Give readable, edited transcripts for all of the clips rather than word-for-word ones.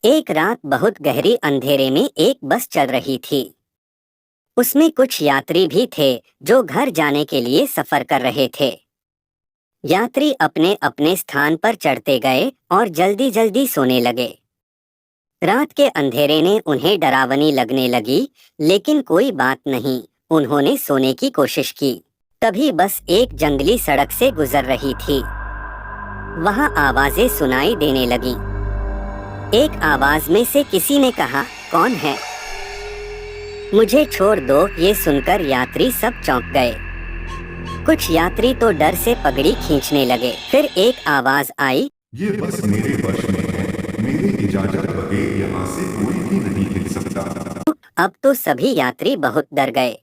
एक रात बहुत गहरी अंधेरे में एक बस चल रही थी। उसमें कुछ यात्री भी थे जो घर जाने के लिए सफर कर रहे थे। यात्री अपने अपने स्थान पर चढ़ते गए और जल्दी जल्दी सोने लगे। रात के अंधेरे ने उन्हें डरावनी लगने लगी, लेकिन कोई बात नहीं, उन्होंने सोने की कोशिश की। तभी बस एक जंगली सड़क से गुजर रही थी। वहां आवाजें सुनाई देने लगीं। एक आवाज में से किसी ने कहा, कौन है? मुझे छोड़ दो। ये सुनकर यात्री सब चौंक गए। कुछ यात्री तो डर से पगड़ी खींचने लगे। फिर एक आवाज आई, ये बस मेरे वश में है, मेरी इजाजत बगैर यहाँ से कोई भी नहीं हिल सकता। अब तो सभी यात्री बहुत डर गए।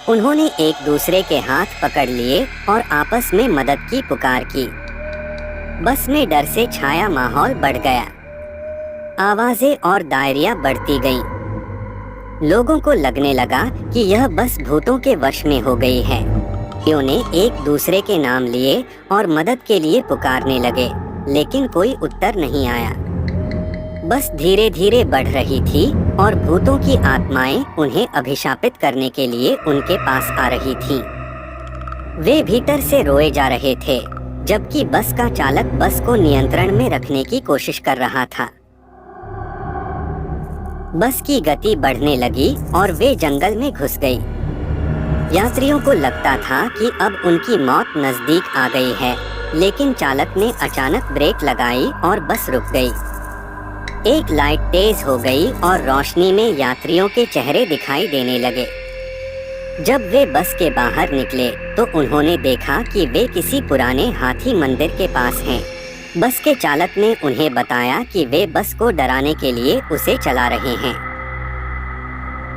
उन्होंने एक दूसरे के हाथ पकड़ लिए और आपस में मदद की पुकार की। बस में डर से छाया माहौल बढ़ गया। आवाजें और दायरियां बढ़ती गईं। लोगों को लगने लगा कि यह बस भूतों के वश में हो गई है। उन्होंने एक दूसरे के नाम लिए और मदद के लिए पुकारने लगे, लेकिन कोई उत्तर नहीं आया। बस धीरे धीरे बढ़ रही थी और भूतों की आत्माएं उन्हें अभिशापित करने के लिए उनके पास आ रही थीं। वे भीतर से रोए जा रहे थे, जबकि बस का चालक बस को नियंत्रण में रखने की कोशिश कर रहा था। बस की गति बढ़ने लगी और वे जंगल में घुस गई। यात्रियों को लगता था कि अब उनकी मौत नजदीक आ गई है, लेकिन चालक ने अचानक ब्रेक लगाई और बस रुक गई। एक लाइट तेज हो गई और रोशनी में यात्रियों के चेहरे दिखाई देने लगे। जब वे बस के बाहर निकले तो उन्होंने देखा कि वे किसी पुराने हाथी मंदिर के पास हैं। बस के चालक ने उन्हें बताया कि वे बस को डराने के लिए उसे चला रहे हैं।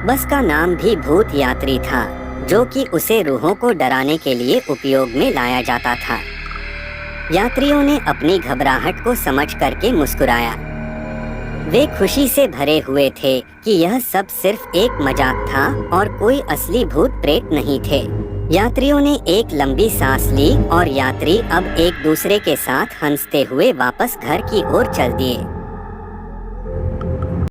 बस का नाम भी भूत यात्री था, जो कि उसे रूहों को डराने के लिए उपयोग में लाया जाता था। यात्रियों ने अपनी घबराहट को समझ करके मुस्कुराया। वे खुशी से भरे हुए थे कि यह सब सिर्फ एक मजाक था और कोई असली भूत प्रेत नहीं थे। यात्रियों ने एक लंबी सांस ली और यात्री अब एक दूसरे के साथ हंसते हुए वापस घर की ओर चल दिए।